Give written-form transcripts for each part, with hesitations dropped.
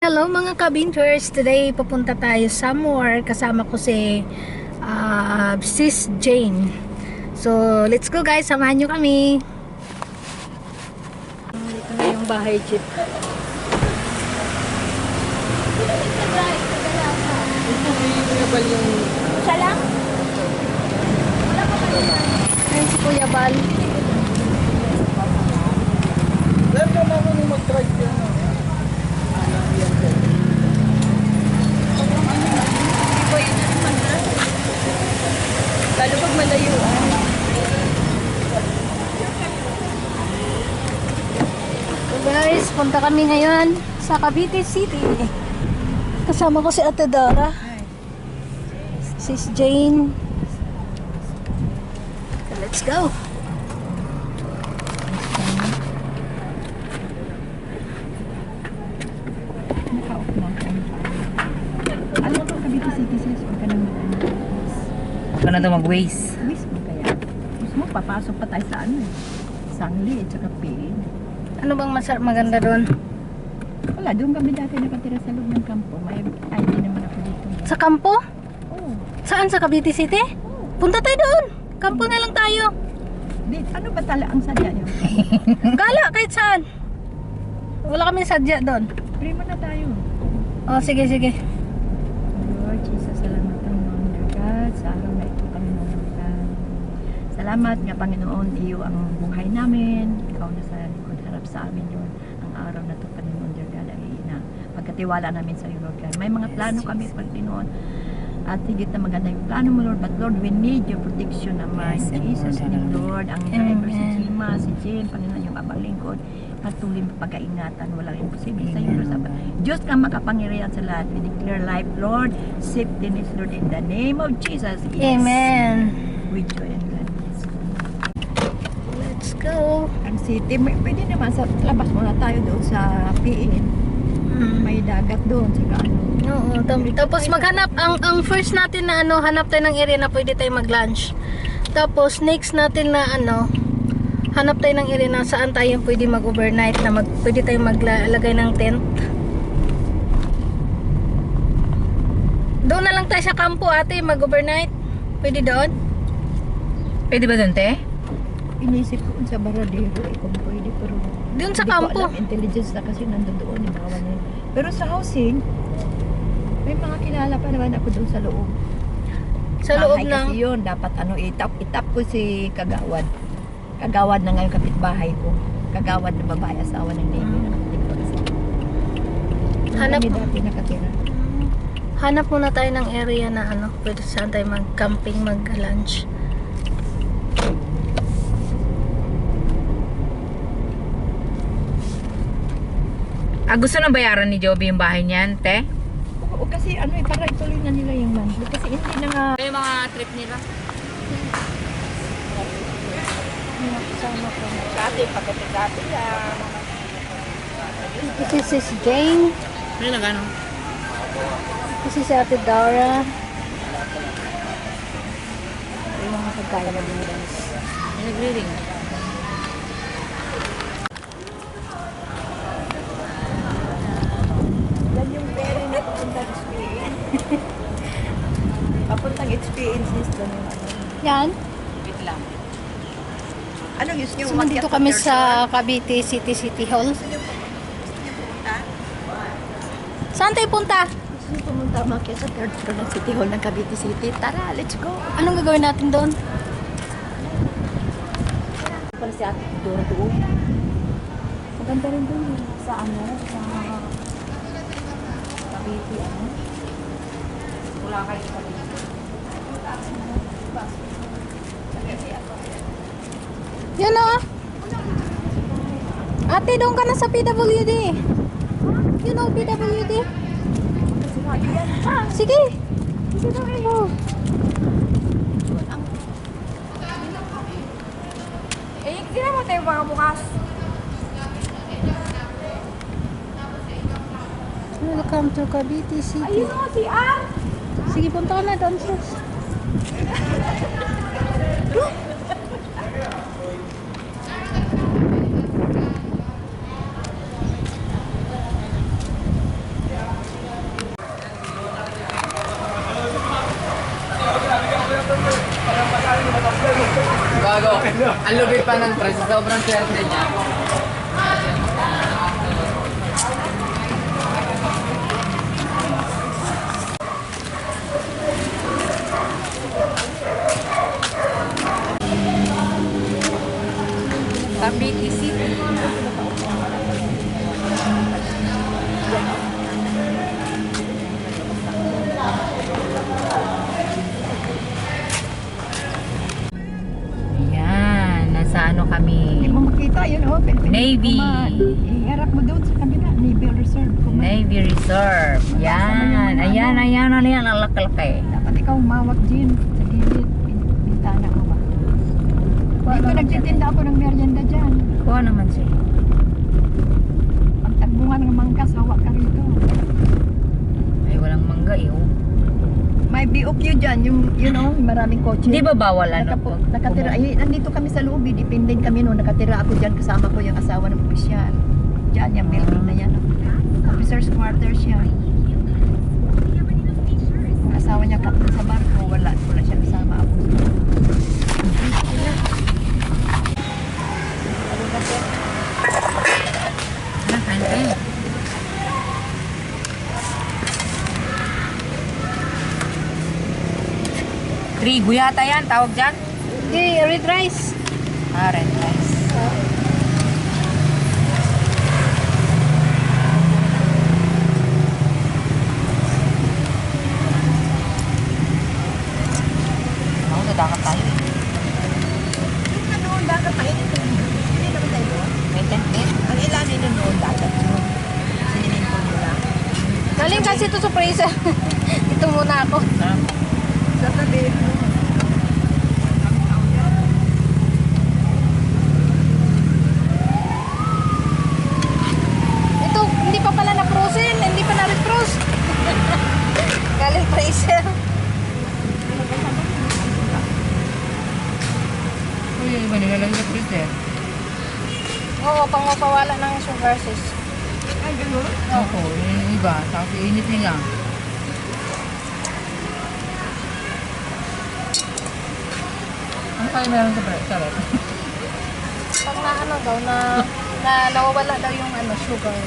Hello mga kabinters, today pupunta tayo somewhere, kasama ko si Sis Jane. So let's go guys, samahan nyo kami. Dito na yung bahay jeep. Isa lang? Ayan si Kuya Bal. Lalo na ako nung mag-drive yan. Lalo pag malayo. So guys, punta kami ngayon sa Cavite City. Kasama ko si Ate Dora, Sis Jane. So let's go. Ano to Cavite City sis? Huwag ka nang Huwag ka na daw mag-waste. Wish mo kaya. Gusto mo, papasok pa tayo sa ano eh. Sangli at saka PN. Ano bang maganda doon? Wala, doon kami dati nakatira sa loob ng kampo. May ID naman ako dito. Sa kampo? Oo. Saan? Sa Cavite City? Punta tayo doon. Kampo na lang tayo. Ano ba tala ang sadya niyo? Gala, kahit saan. Wala kaming sadya doon. Primo na tayo. Oh, sige, sige. Lord Jesus, salamat Panginoon dear God. Sa araw na ito kami nununtan. Salamat nga Panginoon, iyo ang buhay namin. Ikaw na sa likod harap sa amin Lord. Ang araw na ito Panginoon dear God ay pagkatiwala namin sa iyo Lord God. May mga plano kami Panginoon. At higit na maganda yung plano mo Lord. But Lord, we need your protection naman. Yes, Jesus Lord. name Lord. Ang driver si Amen. Chima, si Jane, Panginoon yung abang lingkod. Patuloy mo pagkaingatan. Walang imposible sa iyo Lord. Diyos ka makapangyarihan sa lahat. We declare life Lord. Safety Lord in the name of Jesus. Yes. Amen. With joy and gladness. Let's go. Ang city, pwede naman sa labas muna tayo doon sa PN. May dagat doon. Saka ano. Oo, tapos maghanap ang first natin na ano, hanap tayo ng area na pwede tayo mag-lunch. Tapos next natin na ano, hanap tayo ng area na saan tayo pwede mag-overnight na pwede tayo maglagay ng tent. Doon na lang tayo sa kampo ate, mag-overnight. Pwede doon? Pwede ba doon, te? Inisip ko sa Baradero kung pwede pero Doon sa hindi ko kampo. alam, intelligence na kasi nandun doon yung bawal na yun. Pero sa housing may mga kilala pa naman ako doon sa loob. Sa loob Bahay ng kasi yun, dapat ano, itap ko si Kagawad. Kagawad na ngayon kapitbahay ko. Kagawad na babae, asawa ng neighbor na kapatid ko kasi. Hanap Kami mo. dati nakatira. Hanap muna tayo ng area na ano, pwede saan tayo mag-camping, mag-lunch. Gusto na bayaran ni Joby yung bahay niyan, te? Oo, kasi ano eh, para ituloy na nila yung monthly. Kasi hindi na nga Yung mga trip nila. kasama ko. Dati, pagdating dati yan. This is Sis Jane. Ano na gano'n? This is Ate Dora. Yung mga pagkain na guys. May nagre-ring. Yan yung ferry na papuntang experience. Papuntang experiences doon yung ano. Yan. Wait lang. Anong gusto nyo? So, nandito kami sa Cavite City Hall. Saan tayo punta? Gusto nyo pumunta umakyat sa third floor ng City Hall ng Cavite City? Tara, let's go! Anong gagawin natin doon? Para si Ate Dora doon. Maganda rin doon sa ano, sa Cavite, ano? Wala kayo sa dito. Yan o. Ate, doon ka na sa PWD. Yun o, PWD. Sige. Sige na kayo. Hindi naman tayo baka bukas. Welcome to Cavite City. Ayun o, si Ann! Sige, punta ka na doon, sis. Ang lupit pa ng price, sobrang swerte niya. Cavite City. Ayan, nasa ano Hindi kami? mo makita yun, oh. Navy. Iharap mo doon sa kabila. Navy Reserve. Navy Reserve. Yan. Ayan, ayan, ayan. Ang laki-laki. Dapat ikaw umawak din sa gilid. Bintana ko ba? Dito nagtitinda ako ng merienda dyan. Kuha naman siya. Pag tagbungan ng manggas, hawak ka rito. Ay, walang mangga eh. Oh. May BOQ dyan, yung, you know, maraming kotse. Hindi ba bawal ano? Nakatira, ay, nandito kami sa loob, dependent kami noon. Nakatira ako dyan, kasama ko yung asawa ng opisyal. Dyan, yung building na yan. Officer's quarters yan. Ang asawa niya kapon sa barko, wala siya kasama ako. Kain kayo. Trigo yata yan, tawag dyan? Hindi, red rice. Ah, red rice. Ako, sadakat tayo. Noon, dapat mainit yun. Hindi naman tayo. May tent din. Ang ilanin nun noon, dapat yun. Sininin ko nila. Galing kasi ito sa freezer. Ito muna ako. Sa tabi, Ito, hindi pa pala na-frozen. Hindi pa na-refrost. Galing freezer. Uy, iba nilalagay sa freezer. Oo, pang mapawala ng sugar sis. ay gano'n. Ako, yung iba. Tapos init nila. Ano kayo meron sa freezer? Pag na ano daw, na nawawala daw yung ano, sugar.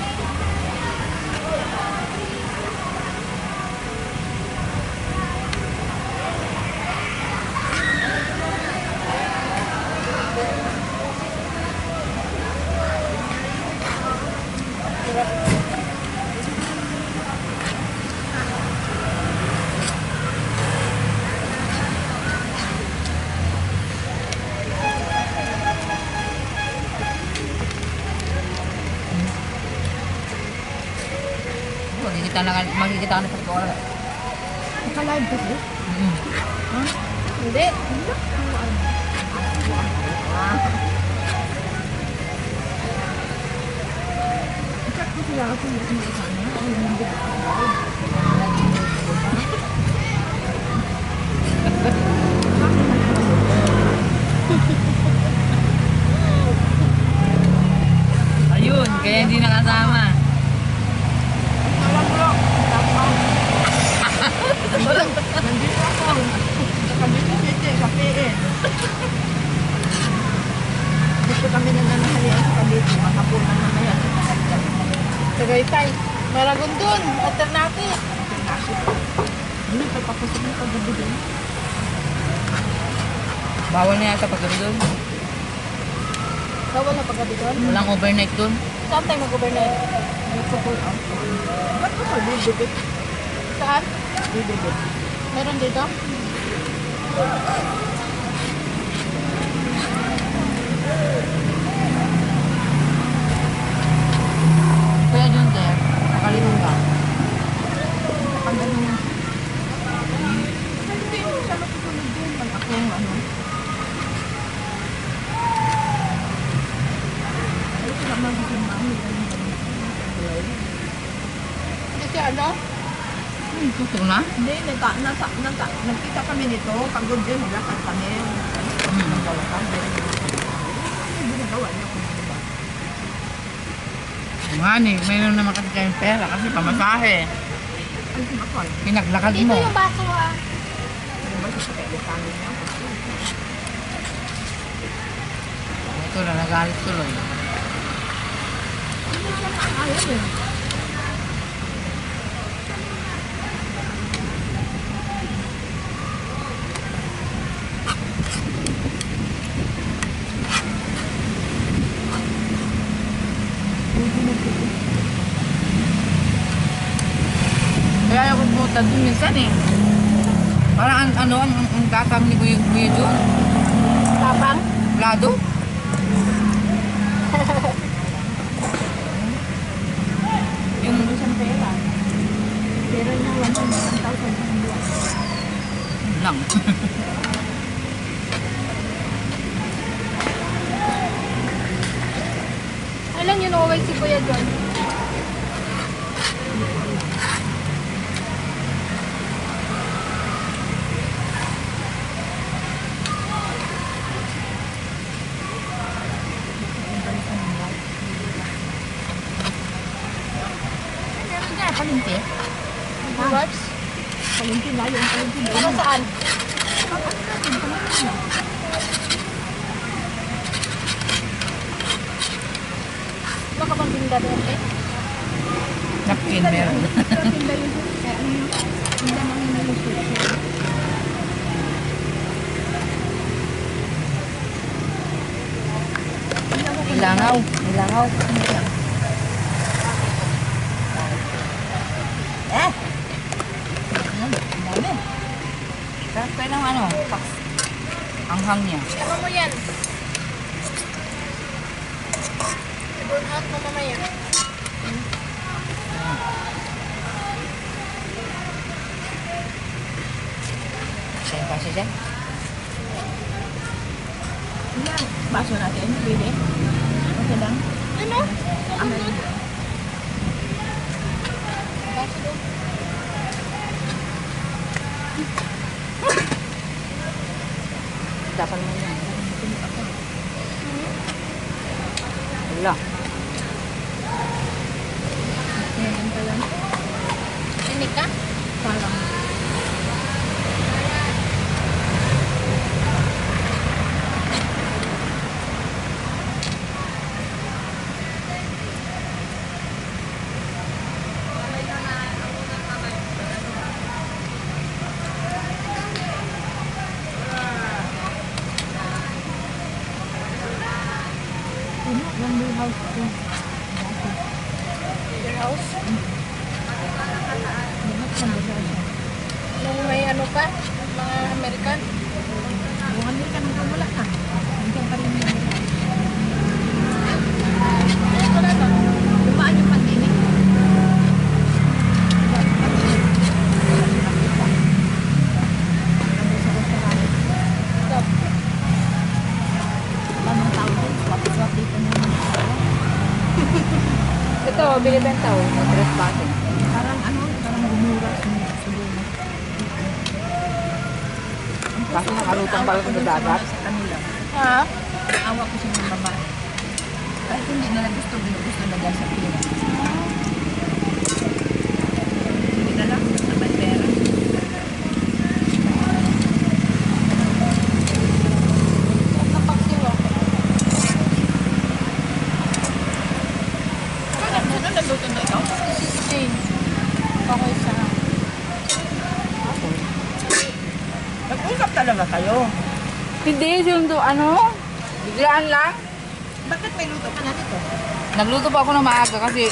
Makikita ka na sa pagkawala. Nakalive kasi. Hindi. Check ko sila kasi hindi sa ano. Ay, hindi. Ayun, kaya hindi nakasama. Nandito ako. Sa Cavite City, sa PN. Gusto kami na nanahalian sa Cavite. Makapunan na yan. Tagaytay. Maragon dun. Alternative. Hindi, pagpapasok na paggabi din. Bawal na yata paggabi doon. Bawal na paggabi doon. Walang overnight doon. Saan tayo mag-overnight? Gusto ko out. Ba't ko sa bibigit? Saan? Bibigit. Meron dito? Kaya doon, Ter. Nakalimutan ka. Pag ano na. Hindi mo siya matutulog din. Pag ako ano. Ay, sila magiging mami. Kasi ano? Gusto na? Hindi, nagkita kami nito. Pagod din, maglakad kami. Naglalakad. Hindi ginagawa niya kung ano ba. Mani, mayroon naman kasi kayong pera kasi pamasahe. Ay, sumakal. Pinaglakad Dito mo. yung baso ah. Ano ba siya sa kailangan niya? Ito na, nagalit tuloy. Kaya ako pumunta doon minsan eh. Parang ang tatang ni Kuya doon. Tapang. Lado. Yung Isang pera. Pera niya 1,000 ang buwan. lang. Alam yun, okay si Kuya John. Meron dyan, palinte. Watch. Palengke na yung palengke na. Ano saan? Baka bang binda din eh? Napkin meron. Tinda yun. Kaya ano yun? Tinda ng inalusot. Ilangaw. Ilangaw. Eh! Ang dami. Sarap kayo ng ano, anghang niya. Ano mo yan? I-burn out mo mamaya. Sa'yo pa siya dyan? Baso natin. Pwede. Okay lang. Ano? Dapat mo yan. Wala. Ayan pa lang. Tinig ka? Parang. Yung blue house ko. Your house? Lahat sa nila siya. Nung may ano pa? Mga American? Yung Amerika nang wala na. Hanggang pa rin yung Wala na. Lumaan yung pandemic. Stop. Lamang tao din. Swap dito na yung Ito, binibenta o. Tres packet. parang parang gumura siguro. Kaso nakalutang pala sa dagat. Sa kanila. Ha? Awa ko sa mga babae. Kahit hindi nila gusto na dyan sa Pilipinas. Hindi na lang sa may pera. Napagsiwa. Ano nagluto na ikaw? Jane. Okay sa... Nag-usap talaga kayo. Hindi, yung ano? Biglaan lang. Bakit may luto ka na dito? Nagluto pa ako ng maaga kasi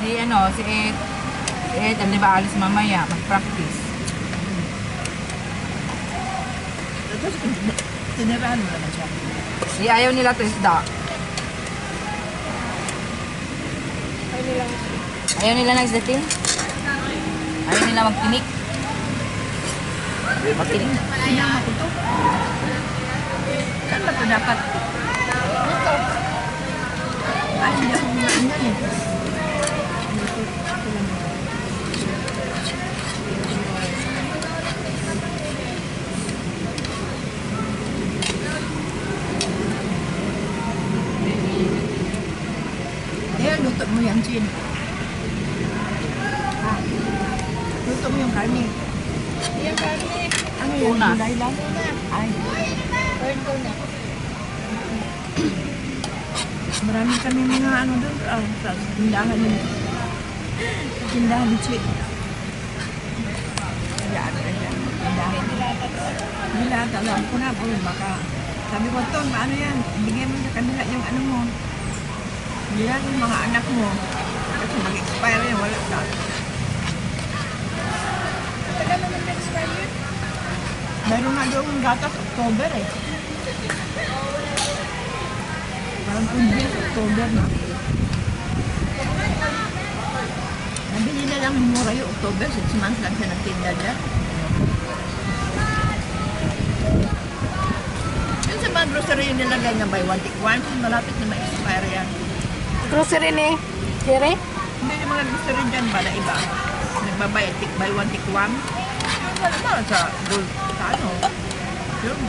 si Ed, di ba alis mamaya, mag-practice. Ito, tinirahan mo naman siya. Si ayaw nila to isda. Ay nilang... Ayaw nila ng isda, Tim. Ayaw nila magtinik. Magtinik. Sinama ko to. Saan ba ito dapat? Ito. Ay, hindi ako kumain yan eh. Eh, luto mo yan, Chin. Ah, luto mo yung karne. Yung karne. Ano yung Tuna. gulay lang? Ay, Burn ko na. Marami kami mga ano doon, sa tindahan ni Sweet. Kaya ano na siya, tindahan. Dilata, alam ko na po, baka sabi ko, Ton, paano yan? Bigyan mo sa kanila yung ano mo. Bilang yung mga anak mo. Kasi mag-expire yan, wala ka. Tagal naman mag-expire yun. Meron na doon gatas October eh. Parang 2 days October na. Nabili na lang mura yung October, 6 months lang siya nagtinda dyan. Yun sa mga grocery yung nilagay na buy one take one, malapit na ma-expire yan. Grocery ni Jere? Hindi yung mga grocery dyan ba na iba? Nagbabay, buy one take one. Yung wala ba sa gold, sa ano?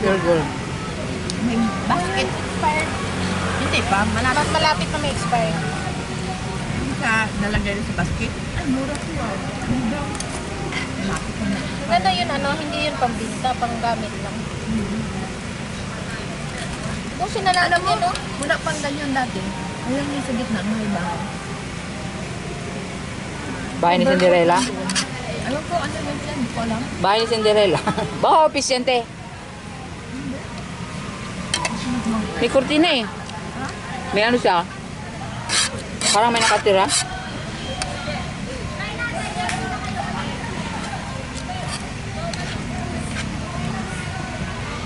Pure gold. May basket. Hindi pa, malapit. Malapit na may expire. Sa nalagay rin sa basket. Ay, mura ko ah. Ano daw? Malapit na. Ano yun, hindi yun pambinta, panggamit lang. Kung sinalalam yun, no? Wala pang ganyan dati. Ayun yung sa gitna ng may bahay. Bahay ni Cinderella? Ayun ko, ano yun yan? Hindi ko alam. Bahay ni Cinderella. Baka office yan, te. May kurtina eh. May ano siya? Parang may nakatira.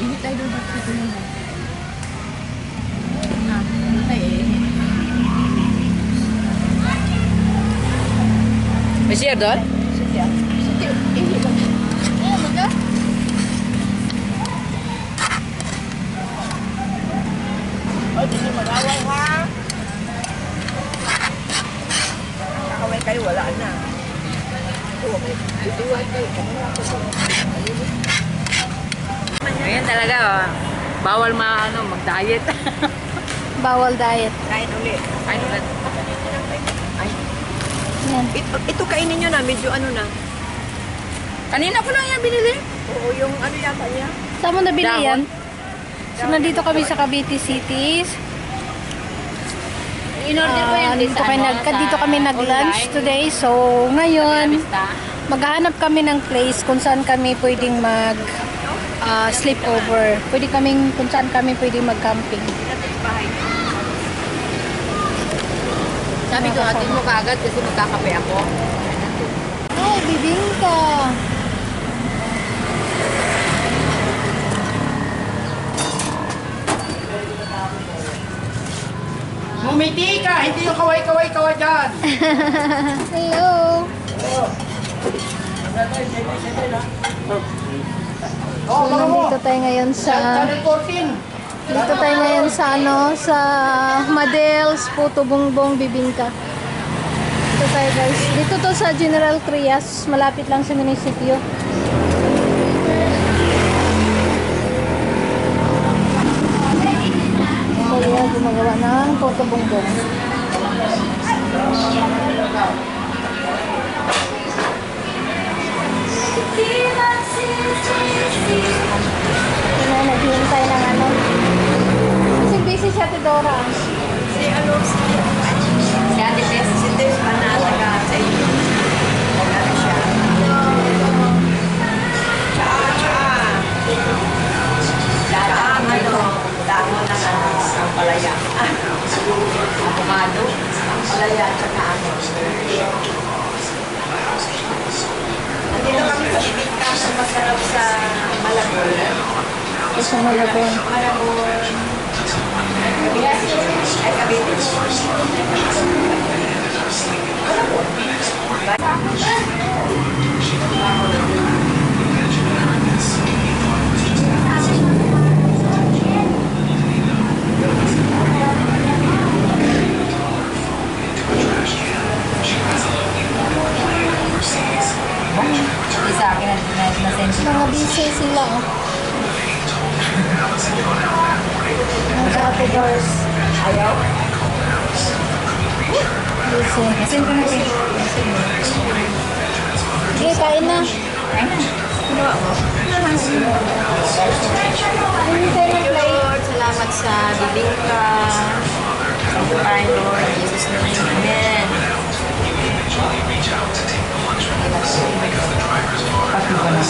Ihit tayo doon ba't ito yun? Ano tayo eh? May siya doon? Sige. Sige. Ihit lang. Oh, maga. O, di nyo mag-away ha? Kakaway kayo, wala na. Oo, may bitiwan kayo. Ngayon talaga, bawal mag-diet. Bawal diet. Kain ulit. Kain ulit. Yan. Ito kainin nyo na, medyo ano na. Kanina ko lang yan binili. Oo, yung ano yata niya. Saan mo nabili Dahon? yan? So, nandito kami sa Cavite Cities. In-order ko yan Dito kami nag-lunch today. So, ngayon, maghahanap kami ng place kung saan kami pwedeng sleep over. Kung saan kami pwedeng mag-camping. Sabi ko, atin mo kaagad kasi magkakape ako. Ay, bibingka. Mumiti ka, hindi yung kaway-kaway dyan. Hello. Oh, So, nandito tayo ngayon sa Channel 14. sa Madels Puto Bongbong Bibingka. Dito tayo guys. Dito to sa General Trias, malapit lang sa munisipyo. So yeah, gumagawa ng Puto Bongbong. Kaya naghihintay ng ano. Kasi busy siya, Tidora. Si ano, si Ate Tess, si Tess pa na taga sa inyo. Ano siya? Dahon ano? Dahon ng ang palaya. Abogado. Ang palaya at saka ano. Andito kami sa Ibigka, masarap sa Malabon. Sa Malabon. Malabon. Ay, Cavite. Isa akin na-send Mga busy sila. Oh. Ang Ate Doors. Ayaw? Busy. Send ko na rin. Okay, kain na. Kinuha mo? Hintay na play. Lord, salamat sa bibingka, sa Tayo, Lord. Jesus name. Amen. Pati ba na?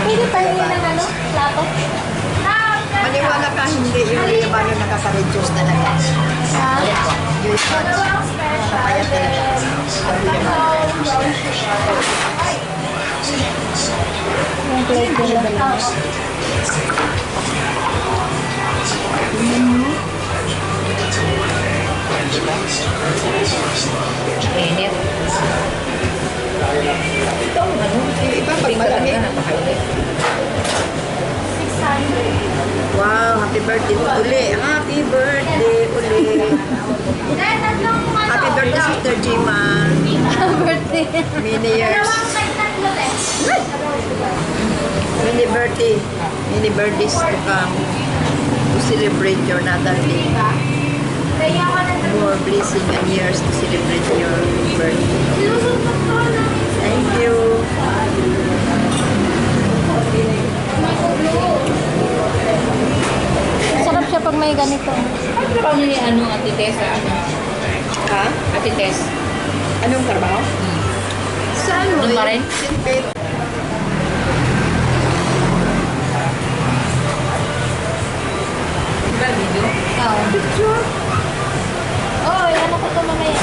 Pwede pa rin ng ano, plato? Maniwala ka, hindi yung yaman yung nakaka-reduce talaga. Yung kapayat talaga. Yung plate nila. Init. Yung iba pag malamig. Wow, happy birthday uli. Happy birthday uli. Happy birthday, Sister Jima. Birthday. Many years. Many birthday. Many birthdays to come to celebrate your natal day. More blessing and years to celebrate your birthday. Thank you. Sarap siya pag may ganito. Ano trabaho niyo ni Ate Tess? Ha? Ate Tess? Anong trabaho? Saan mo? Doon pa rin? Sinpit. Diba video? Oo. Picture? Oo, ano ko ito mamaya.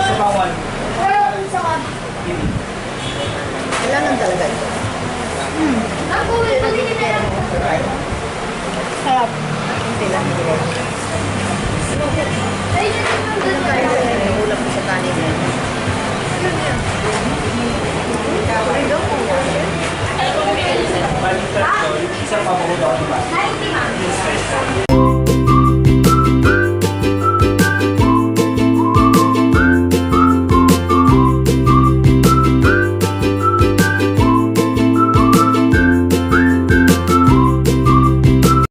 Sa bawal. Kailangan talaga ito. Sarap. Hindi lang nilagay. Ulam ko sa kanin. Balik sa isa pa po ko doon, diba?